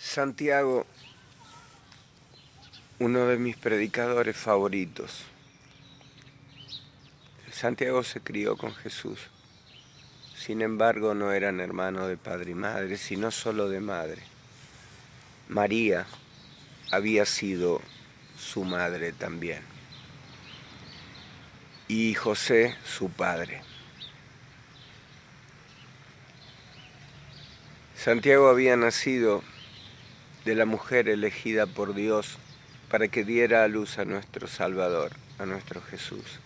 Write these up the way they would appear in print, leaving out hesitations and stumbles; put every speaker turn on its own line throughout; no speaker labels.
Santiago, uno de mis predicadores favoritos. Santiago se crió con Jesús. Sin embargo, no eran hermanos de padre y madre, sino solo de madre. María había sido su madre también. Y José, su padre. Santiago había nacido de la mujer elegida por Dios para que diera a luz a nuestro Salvador, a nuestro Jesús.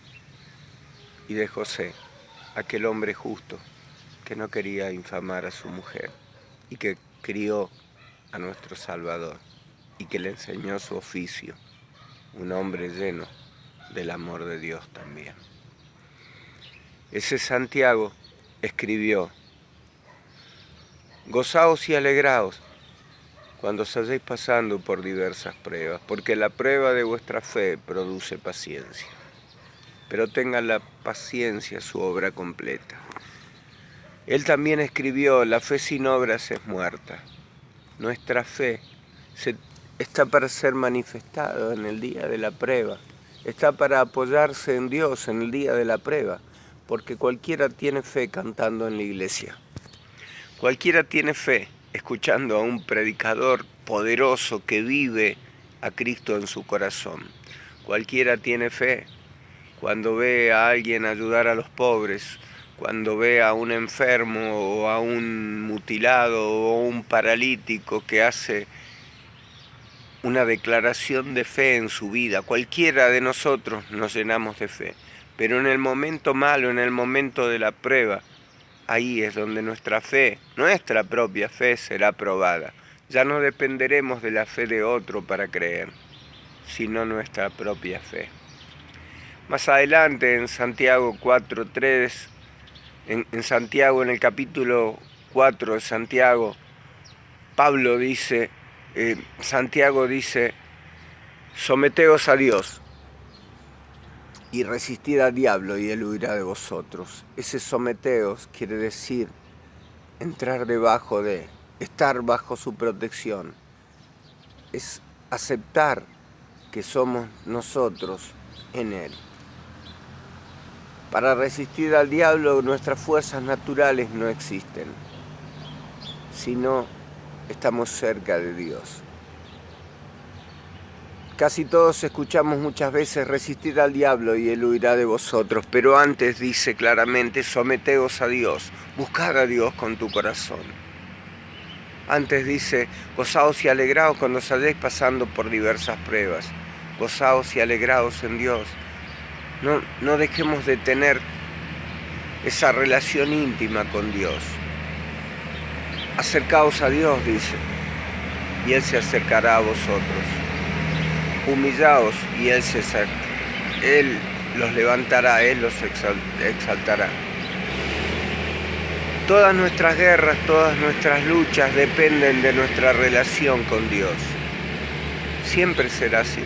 Y de José, aquel hombre justo que no quería infamar a su mujer y que crió a nuestro Salvador y que le enseñó su oficio, un hombre lleno del amor de Dios también. Ese Santiago escribió: gozaos y alegraos cuando os halléis pasando por diversas pruebas, porque la prueba de vuestra fe produce paciencia. Pero tenga la paciencia su obra completa. Él también escribió: la fe sin obras es muerta. Nuestra fe está para ser manifestada en el día de la prueba, está para apoyarse en Dios en el día de la prueba, porque cualquiera tiene fe cantando en la iglesia. Cualquiera tiene fe escuchando a un predicador poderoso que vive a Cristo en su corazón. Cualquiera tiene fe cuando ve a alguien ayudar a los pobres, cuando ve a un enfermo o a un mutilado o a un paralítico que hace una declaración de fe en su vida. Cualquiera de nosotros nos llenamos de fe, pero en el momento malo, en el momento de la prueba, ahí es donde nuestra fe, nuestra propia fe, será probada. Ya no dependeremos de la fe de otro para creer, sino nuestra propia fe. Más adelante en Santiago 4:3, en Santiago, en el capítulo 4 de Santiago, Santiago dice: someteos a Dios y resistid al diablo y él huirá de vosotros. Ese someteos quiere decir entrar debajo de, estar bajo su protección. Es aceptar que somos nosotros en él. Para resistir al diablo nuestras fuerzas naturales no existen, sino estamos cerca de Dios. Casi todos escuchamos muchas veces: resistid al diablo y él huirá de vosotros, pero antes dice claramente: someteos a Dios, buscad a Dios con tu corazón. Antes dice: gozaos y alegraos cuando os halléis pasando por diversas pruebas. Gozaos y alegraos en Dios. No dejemos de tener esa relación íntima con Dios. Acercaos a Dios, dice, y Él se acercará a vosotros. Humillaos y Él los levantará, Él los exaltará. Todas nuestras guerras, todas nuestras luchas dependen de nuestra relación con Dios. Siempre será así.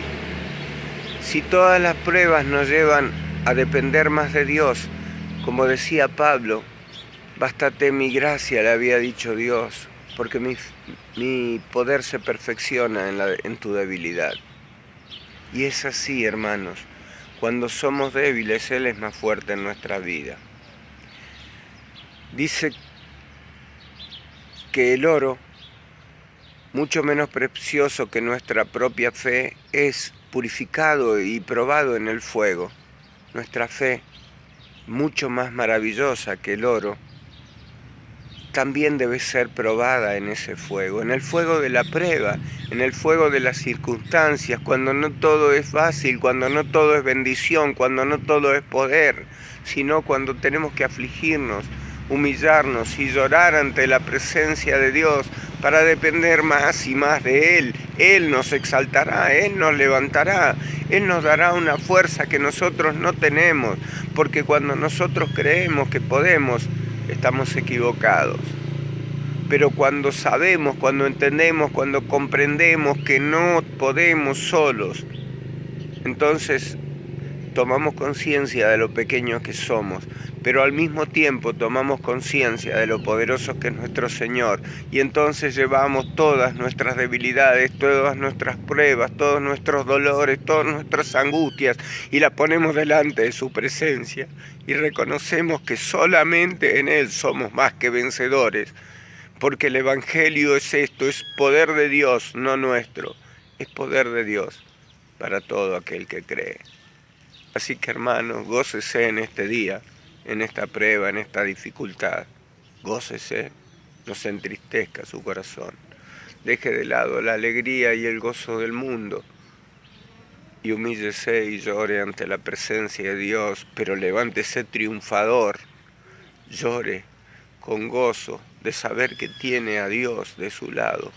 Si todas las pruebas nos llevan a depender más de Dios, como decía Pablo, bástate mi gracia, le había dicho Dios, porque mi poder se perfecciona en tu debilidad. Y es así, hermanos, cuando somos débiles, Él es más fuerte en nuestra vida. Dice que el oro, mucho menos precioso que nuestra propia fe, es purificado y probado en el fuego. Nuestra fe, mucho más maravillosa que el oro, también debe ser probada en ese fuego, en el fuego de la prueba, en el fuego de las circunstancias, cuando no todo es fácil, cuando no todo es bendición, cuando no todo es poder, sino cuando tenemos que afligirnos, humillarnos y llorar ante la presencia de Dios para depender más y más de Él. Él nos exaltará, Él nos levantará, Él nos dará una fuerza que nosotros no tenemos, porque cuando nosotros creemos que podemos, estamos equivocados. Pero cuando sabemos, cuando entendemos, cuando comprendemos que no podemos solos, entonces tomamos conciencia de lo pequeños que somos, pero al mismo tiempo tomamos conciencia de lo poderoso que es nuestro Señor, y entonces llevamos todas nuestras debilidades, todas nuestras pruebas, todos nuestros dolores, todas nuestras angustias, y las ponemos delante de su presencia, y reconocemos que solamente en Él somos más que vencedores, porque el Evangelio es esto, es poder de Dios, no nuestro, es poder de Dios para todo aquel que cree. Así que hermanos, gócese en este día, en esta prueba, en esta dificultad. Gócese, no se entristezca su corazón. Deje de lado la alegría y el gozo del mundo y humíllese y llore ante la presencia de Dios, pero levántese triunfador. Llore con gozo de saber que tiene a Dios de su lado,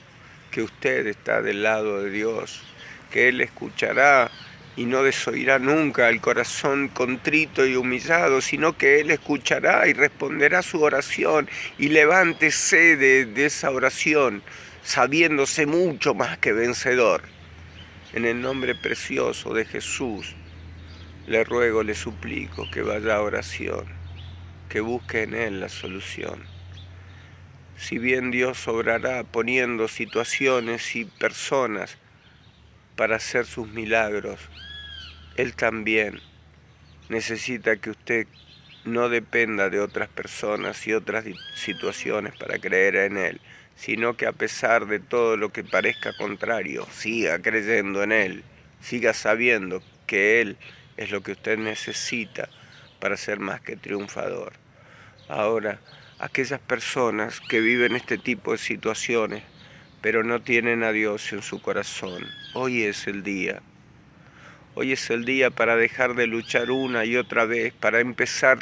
que usted está del lado de Dios, que Él escuchará y no desoirá nunca al corazón contrito y humillado, sino que Él escuchará y responderá su oración, y levántese de esa oración, sabiéndose mucho más que vencedor. En el nombre precioso de Jesús, le ruego, le suplico que vaya a oración, que busque en Él la solución. Si bien Dios obrará poniendo situaciones y personas para hacer sus milagros, Él también necesita que usted no dependa de otras personas y otras situaciones para creer en Él, sino que a pesar de todo lo que parezca contrario, siga creyendo en Él, siga sabiendo que Él es lo que usted necesita para ser más que triunfador. Ahora, aquellas personas que viven este tipo de situaciones, pero no tienen a Dios en su corazón, hoy es el día. Hoy es el día para dejar de luchar una y otra vez, para empezar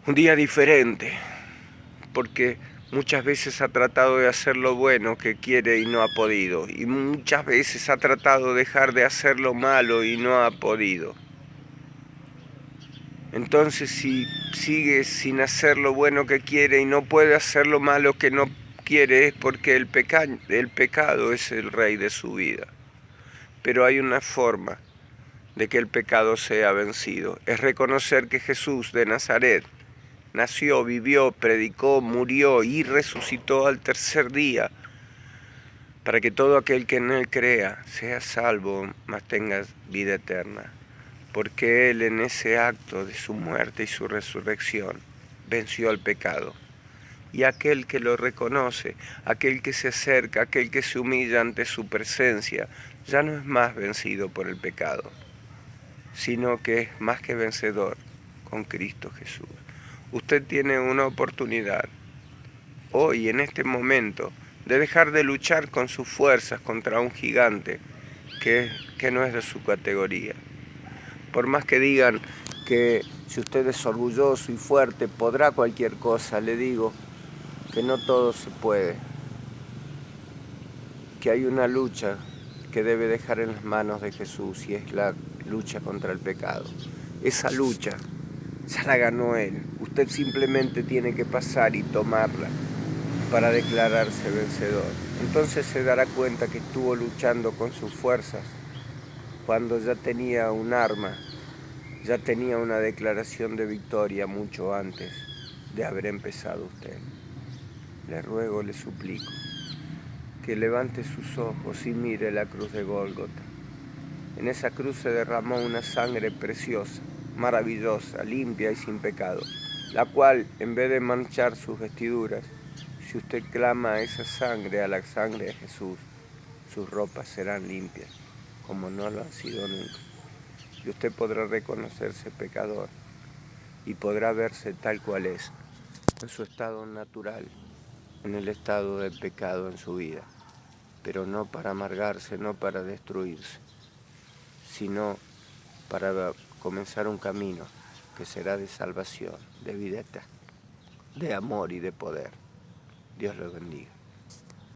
un día diferente, porque muchas veces ha tratado de hacer lo bueno que quiere y no ha podido, y muchas veces ha tratado de dejar de hacer lo malo y no ha podido. Entonces, si sigue sin hacer lo bueno que quiere y no puede hacer lo malo que no quiere, es porque el pecado es el rey de su vida. Pero hay una forma de que el pecado sea vencido. Es reconocer que Jesús de Nazaret nació, vivió, predicó, murió y resucitó al tercer día, para que todo aquel que en Él crea sea salvo, mas tenga vida eterna. Porque Él en ese acto de su muerte y su resurrección venció al pecado. Y aquel que lo reconoce, aquel que se acerca, aquel que se humilla ante su presencia, ya no es más vencido por el pecado, sino que es más que vencedor con Cristo Jesús. Usted tiene una oportunidad hoy, en este momento, de dejar de luchar con sus fuerzas contra un gigante que no es de su categoría. Por más que digan que si usted es orgulloso y fuerte podrá cualquier cosa, le digo que no todo se puede, que hay una lucha que debe dejar en las manos de Jesús, y es la lucha contra el pecado. Esa lucha ya la ganó Él. Usted simplemente tiene que pasar y tomarla para declararse vencedor. Entonces se dará cuenta que estuvo luchando con sus fuerzas cuando ya tenía un arma, ya tenía una declaración de victoria mucho antes de haber empezado usted. Le ruego, le suplico, que levante sus ojos y mire la cruz de Gólgota. En esa cruz se derramó una sangre preciosa, maravillosa, limpia y sin pecado, la cual, en vez de manchar sus vestiduras, si usted clama a esa sangre, a la sangre de Jesús, sus ropas serán limpias, como no lo han sido nunca. Y usted podrá reconocerse pecador y podrá verse tal cual es, en su estado natural, en el estado del pecado en su vida, pero no para amargarse, no para destruirse, sino para comenzar un camino que será de salvación, de vida eterna, de amor y de poder. Dios lo bendiga.